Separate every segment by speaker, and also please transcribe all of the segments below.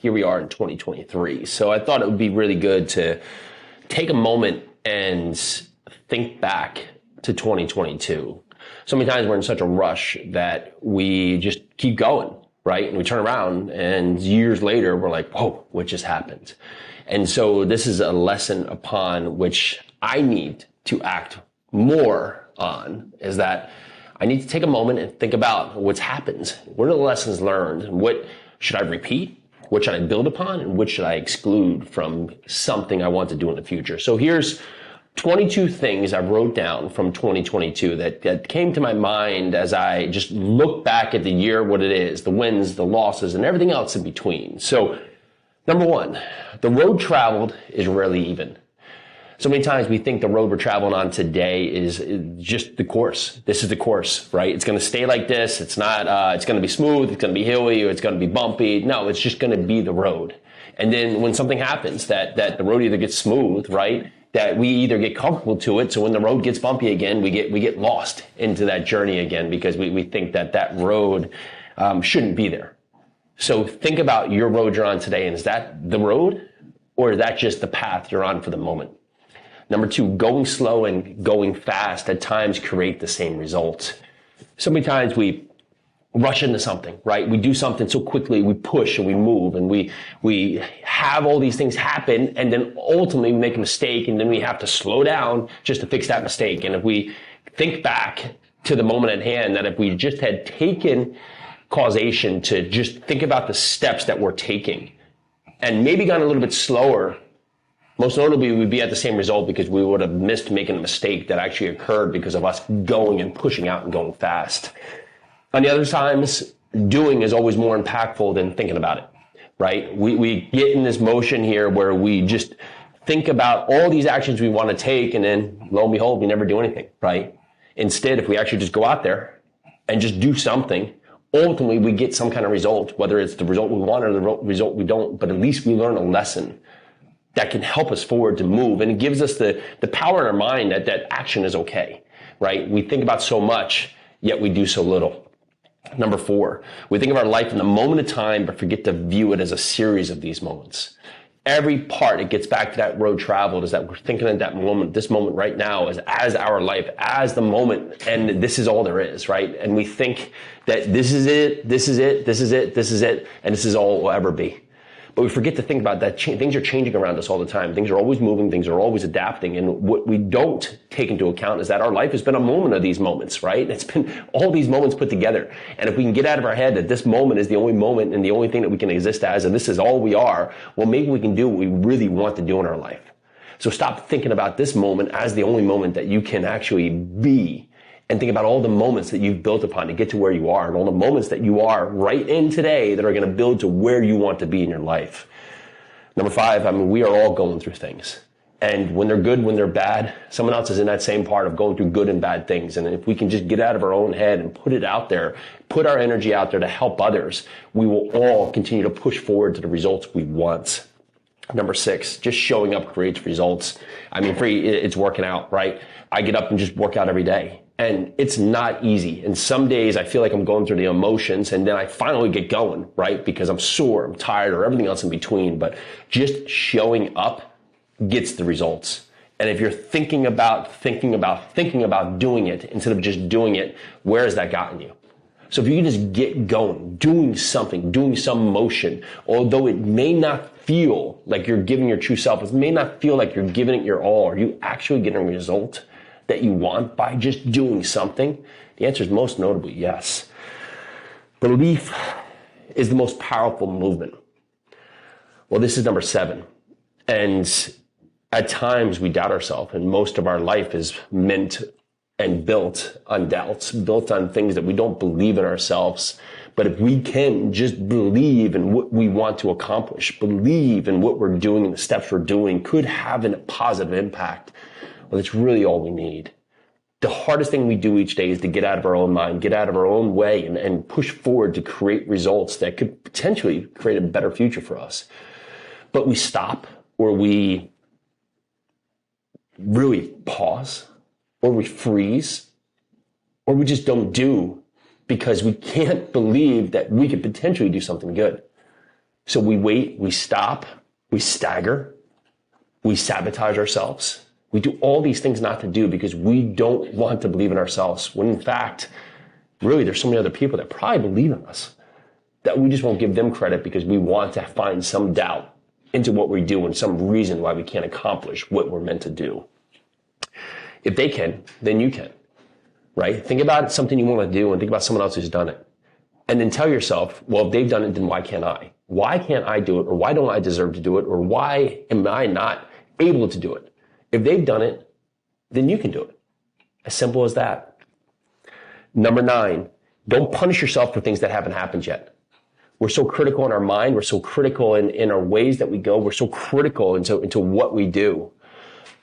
Speaker 1: here we are in 2023. So I thought it would be really good to take a moment and think back to 2022. So many times we're in such a rush that we just keep going, right? And we turn around and years later, we're like, whoa, what just happened? And so this is a lesson upon which I need to act more on, is that I need to take a moment and think about what's happened. What are the lessons learned? What should I repeat? What should I build upon? And what should I exclude from something I want to do in the future? So here's 22 things I wrote down from 2022 that came to my mind as I just look back at the year, what it is, the wins, the losses, and everything else in between. So number one, the road traveled is rarely even. So many times we think the road we're traveling on today is just the course. This is the course, right? It's going to stay like this. It's not, it's going to be smooth. It's going to be hilly, or it's going to be bumpy. No, it's just going to be the road. And then when something happens that the road either gets smooth, right? That we either get comfortable to it. So when the road gets bumpy again, we get lost into that journey again because we think that road, shouldn't be there. So think about your road you're on today. And is that the road, or is that just the path you're on for the moment? Number two, going slow and going fast at times create the same results. So many times we rush into something, right? We do something so quickly, we push and we move and we have all these things happen, and then ultimately we make a mistake, and then we have to slow down just to fix that mistake. And if we think back to the moment at hand, that if we just had taken causation to just think about the steps that we're taking and maybe gone a little bit slower, most notably, we'd be at the same result because we would have missed making a mistake that actually occurred because of us going and pushing out and going fast. On the other times, doing is always more impactful than thinking about it, right? We get in this motion here where we just think about all these actions we want to take, and then lo and behold, we never do anything, right? Instead, if we actually just go out there and just do something, ultimately we get some kind of result, whether it's the result we want or the result we don't, but at least we learn a lesson that can help us forward to move. And it gives us the power in our mind that action is okay, right? We think about so much, yet we do so little. Number four, we think of our life in the moment of time, but forget to view it as a series of these moments. Every part, it gets back to that road traveled, is that we're thinking at that moment, this moment right now, as our life, as the moment, and this is all there is, right? And we think that this is it, this is it, this is it, this is it, and this is all it will ever be. But we forget to think about that things are changing around us all the time. Things are always moving. Things are always adapting. And what we don't take into account is that our life has been a moment of these moments, right? It's been all these moments put together. And if we can get out of our head that this moment is the only moment and the only thing that we can exist as, and this is all we are, well, maybe we can do what we really want to do in our life. So stop thinking about this moment as the only moment that you can actually be, and think about all the moments that you've built upon to get to where you are, and all the moments that you are right in today that are going to build to where you want to be in your life. Number five, we are all going through things. And when they're good, when they're bad, someone else is in that same part of going through good and bad things. And if we can just get out of our own head and put it out there, put our energy out there to help others, we will all continue to push forward to the results we want. Number six, just showing up creates results. It's working out, right? I get up and just work out every day. And it's not easy. And some days I feel like I'm going through the emotions, and then I finally get going, right? Because I'm sore, I'm tired, or everything else in between. But just showing up gets the results. And if you're thinking about doing it instead of just doing it, where has that gotten you? So if you can just get going, doing something, doing some motion, although it may not feel like you're giving your true self, it may not feel like you're giving it your all, are you actually getting a result that you want by just doing something? The answer is most notably yes. Belief is the most powerful movement. Well, this is number seven. And at times we doubt ourselves, and most of our life is meant and built on doubts, built on things that we don't believe in ourselves. But if we can just believe in what we want to accomplish, believe in what we're doing and the steps we're doing could have a positive impact, well, it's really all we need. The hardest thing we do each day is to get out of our own mind, get out of our own way, and push forward to create results that could potentially create a better future for us. But we stop, or we really pause, or we freeze, or we just don't do because we can't believe that we could potentially do something good. So we wait, we stop, we stagger, we sabotage ourselves. We do all these things not to do because we don't want to believe in ourselves, when in fact, really there's so many other people that probably believe in us that we just won't give them credit because we want to find some doubt into what we do and some reason why we can't accomplish what we're meant to do. If they can, then you can, right? Think about something you want to do and think about someone else who's done it. And then tell yourself, well, if they've done it, then why can't I? Why can't I do it? Or why don't I deserve to do it? Or why am I not able to do it? If they've done it, then you can do it. As simple as that. Number 9, don't punish yourself for things that haven't happened yet. We're so critical in our mind. We're so critical in our ways that we go. We're so critical into what we do.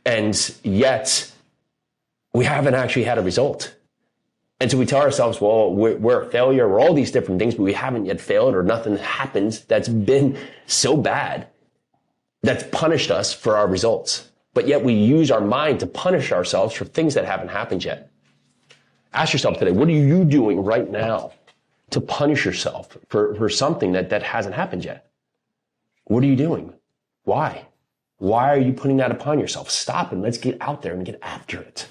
Speaker 1: And yet, we haven't actually had a result. And so we tell ourselves, well, we're a failure. We're all these different things, but we haven't yet failed or nothing happened that's been so bad that's punished us for our results. But yet we use our mind to punish ourselves for things that haven't happened yet. Ask yourself today, what are you doing right now to punish yourself for something that hasn't happened yet? What are you doing? Why? Why are you putting that upon yourself? Stop and let's get out there and get after it.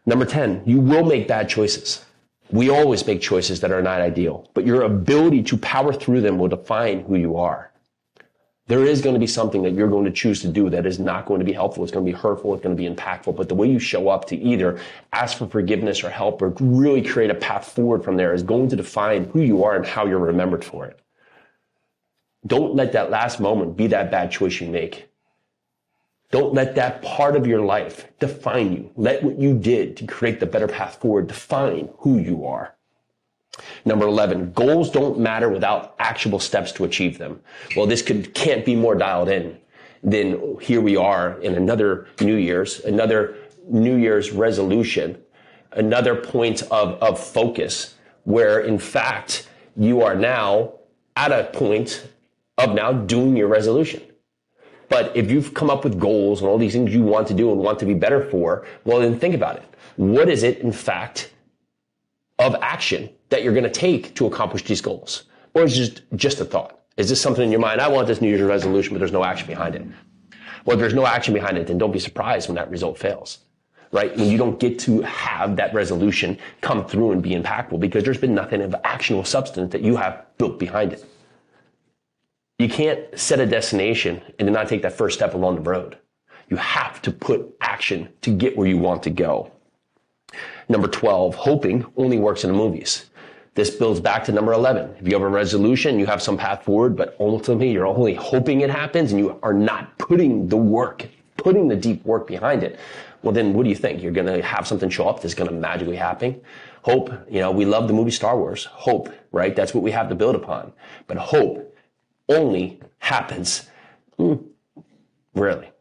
Speaker 1: Number 10, you will make bad choices. We always make choices that are not ideal, but your ability to power through them will define who you are. There is going to be something that you're going to choose to do that is not going to be helpful. It's going to be hurtful. It's going to be impactful. But the way you show up to either ask for forgiveness or help or really create a path forward from there is going to define who you are and how you're remembered for it. Don't let that last moment be that bad choice you make. Don't let that part of your life define you. Let what you did to create the better path forward define who you are. Number 11, goals don't matter without actionable steps to achieve them. Well, this can't be more dialed in than here we are in another New Year's resolution, another point of focus where in fact you are now at a point of now doing your resolution. But if you've come up with goals and all these things you want to do and want to be better for, well, then think about it. What is it, in fact, of action that you're going to take to accomplish these goals? Or is it just a thought? Is this something in your mind? I want this New Year's resolution, but there's no action behind it. Well, if there's no action behind it, then don't be surprised when that result fails, right? When you don't get to have that resolution come through and be impactful because there's been nothing of actionable substance that you have built behind it. You can't set a destination and then not take that first step along the road. You have to put action to get where you want to go. Number 12, hoping only works in the movies. This builds back to number 11. If you have a resolution, you have some path forward, but ultimately you're only hoping it happens and you are not putting the work, putting the deep work behind it. Well, then what do you think? You're going to have something show up that's going to magically happen? Hope, we love the movie Star Wars. Hope, right? That's what we have to build upon. But hope only happens rarely.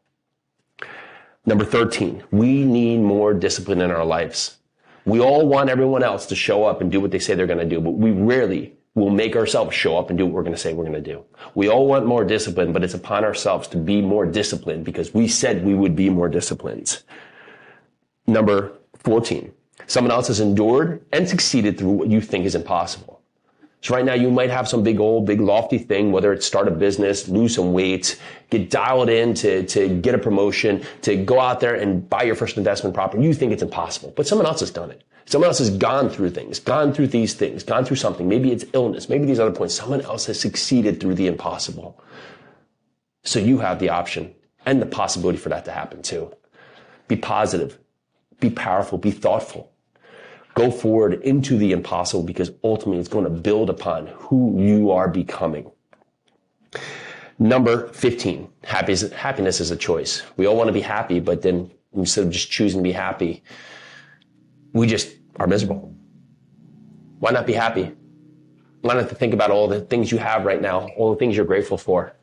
Speaker 1: Number 13, we need more discipline in our lives. We all want everyone else to show up and do what they say they're going to do, but we rarely will make ourselves show up and do what we're going to say we're going to do. We all want more discipline, but it's upon ourselves to be more disciplined because we said we would be more disciplined. Number 14, someone else has endured and succeeded through what you think is impossible. So right now you might have some big lofty thing, whether it's start a business, lose some weight, get dialed in to get a promotion, to go out there and buy your first investment property. You think it's impossible, but someone else has done it. Someone else has gone through things, gone through these things, gone through something. Maybe it's illness, maybe these other points. Someone else has succeeded through the impossible. So you have the option and the possibility for that to happen too. Be positive, be powerful, be thoughtful. Go forward into the impossible because ultimately it's going to build upon who you are becoming. Number 15, happiness is a choice. We all want to be happy, but then instead of just choosing to be happy, we just are miserable. Why not be happy? Why not think about all the things you have right now, all the things you're grateful for?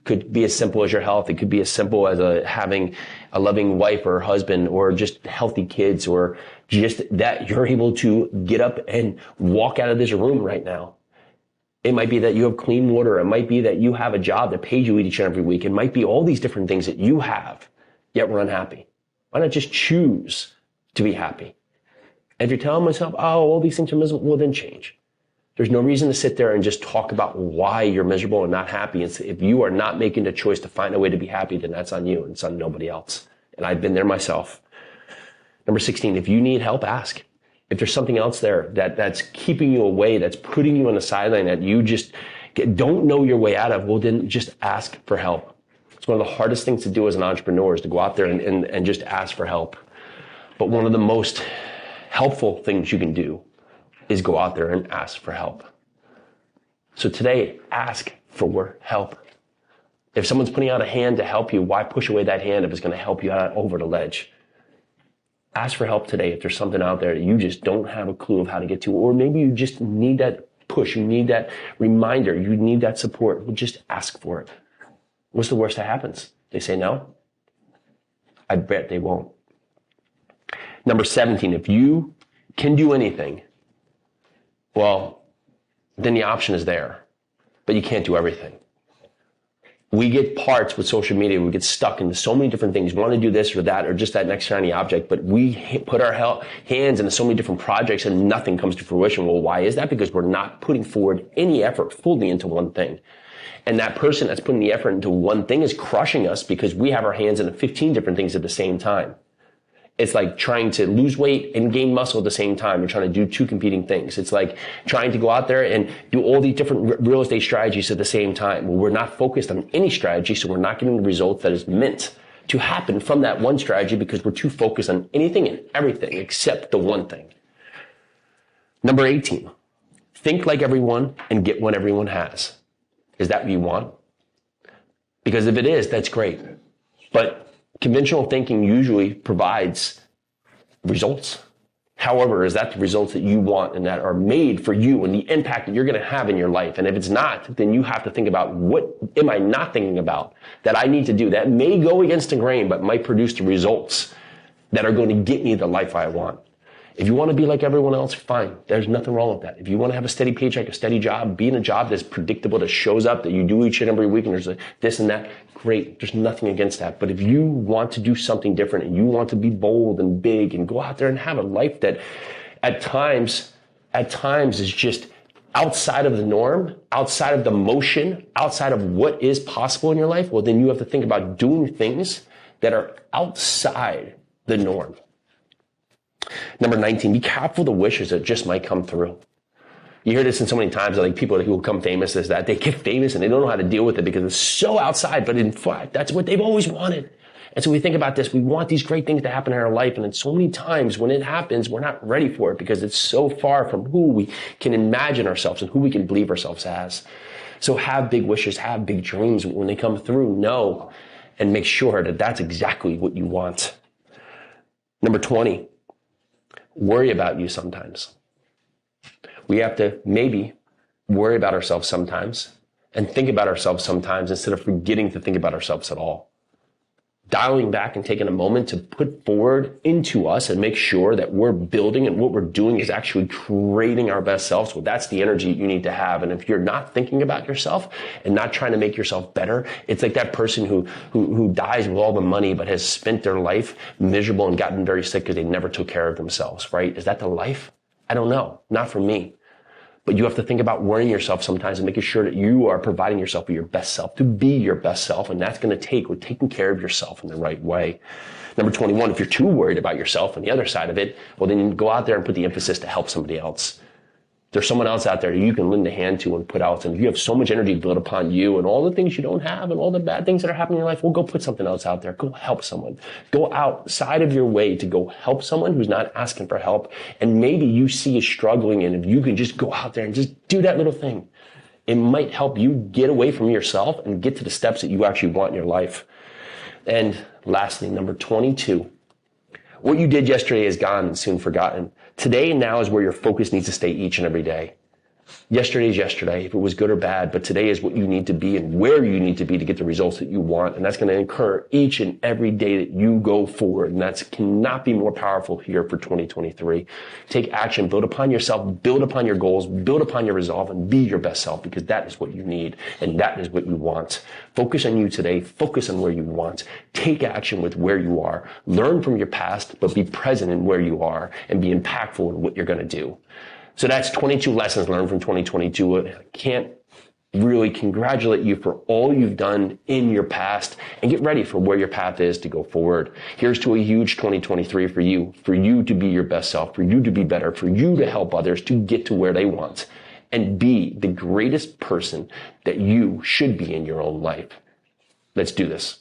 Speaker 1: Could be as simple as your health. It could be as simple as having a loving wife or husband or just healthy kids or just that you're able to get up and walk out of this room right now. It might be that you have clean water. It might be that you have a job that pays you each and every week. It might be all these different things that you have, yet we're unhappy. Why not just choose to be happy? And if you're telling myself, oh, all these things are miserable, well, then change. There's no reason to sit there and just talk about why you're miserable and not happy. And if you are not making the choice to find a way to be happy, then that's on you and it's on nobody else. And I've been there myself. Number 16, if you need help, ask. If there's something else there that's keeping you away, that's putting you on the sideline that you just don't know your way out of, well, then just ask for help. It's one of the hardest things to do as an entrepreneur is to go out there and just ask for help. But one of the most helpful things you can do is go out there and ask for help. So today, ask for help. If someone's putting out a hand to help you, why push away that hand if it's going to help you out over the ledge? Ask for help today if there's something out there that you just don't have a clue of how to get to, or maybe you just need that push, you need that reminder, you need that support. Well, just ask for it. What's the worst that happens? They say no? I bet they won't. Number 17, if you can do anything, well, then the option is there, but you can't do everything. We get parts with social media, we get stuck into so many different things. We want to do this or that or just that next shiny object, but we put our hands into so many different projects and nothing comes to fruition. Well, why is that? Because we're not putting forward any effort fully into one thing. And that person that's putting the effort into one thing is crushing us because we have our hands into 15 different things at the same time. It's like trying to lose weight and gain muscle at the same time. You're trying to do two competing things. It's like trying to go out there and do all these different real estate strategies at the same time. Well, we're not focused on any strategy, so we're not getting the results that is meant to happen from that one strategy because we're too focused on anything and everything except the one thing. Number 18, think like everyone and get what everyone has. Is that what you want? Because if it is, that's great. But conventional thinking usually provides results. However, is that the results that you want and that are made for you and the impact that you're going to have in your life? And if it's not, then you have to think about what am I not thinking about that I need to do that may go against the grain, but might produce the results that are going to get me the life I want. If you want to be like everyone else, fine. There's nothing wrong with that. If you want to have a steady paycheck, a steady job, be in a job that's predictable, that shows up, that you do each and every week, and there's this and that, great. There's nothing against that. But if you want to do something different and you want to be bold and big and go out there and have a life that at times is just outside of the norm, outside of the motion, outside of what is possible in your life, well, then you have to think about doing things that are outside the norm. Number 19, be careful the wishes that just might come through. You hear this in so many times, like people who become famous is that they get famous and they don't know how to deal with it because it's so outside, but in fact, that's what they've always wanted. And so we think about this, we want these great things to happen in our life, and then so many times when it happens, we're not ready for it because it's so far from who we can imagine ourselves and who we can believe ourselves as. So have big wishes, have big dreams. When they come through, know and make sure that that's exactly what you want. Number 20, worry about you sometimes. We have to maybe worry about ourselves sometimes and think about ourselves sometimes instead of forgetting to think about ourselves at all. Dialing back and taking a moment to put forward into us and make sure that we're building and what we're doing is actually creating our best selves. Well, that's the energy you need to have. And if you're not thinking about yourself and not trying to make yourself better, it's like that person who dies with all the money but has spent their life miserable and gotten very sick because they never took care of themselves, right? Is that the life? I don't know. Not for me. But you have to think about worrying yourself sometimes and making sure that you are providing yourself with your best self, to be your best self. And that's going to take with taking care of yourself in the right way. Number 21, if you're too worried about yourself and the other side of it, well, then you go out there and put the emphasis to help somebody else. There's someone else out there that you can lend a hand to and put out. And if you have so much energy built upon you and all the things you don't have and all the bad things that are happening in your life, well, go put something else out there. Go help someone. Go outside of your way to go help someone who's not asking for help. And maybe you see is struggling, and if you can just go out there and just do that little thing, it might help you get away from yourself and get to the steps that you actually want in your life. And lastly, number 22, what you did yesterday is gone and soon forgotten. Today and now is where your focus needs to stay each and every day. Yesterday is yesterday, if it was good or bad, but today is what you need to be and where you need to be to get the results that you want. And that's going to occur each and every day that you go forward. And that cannot be more powerful here for 2023. Take action, build upon yourself, build upon your goals, build upon your resolve, and be your best self, because that is what you need and that is what you want. Focus on you today. Focus on where you want. Take action with where you are. Learn from your past, but be present in where you are and be impactful in what you're going to do. So that's 22 lessons learned from 2022. I can't really congratulate you for all you've done in your past, and get ready for where your path is to go forward. Here's to a huge 2023 for you to be your best self, for you to be better, for you to help others to get to where they want and be the greatest person that you should be in your own life. Let's do this.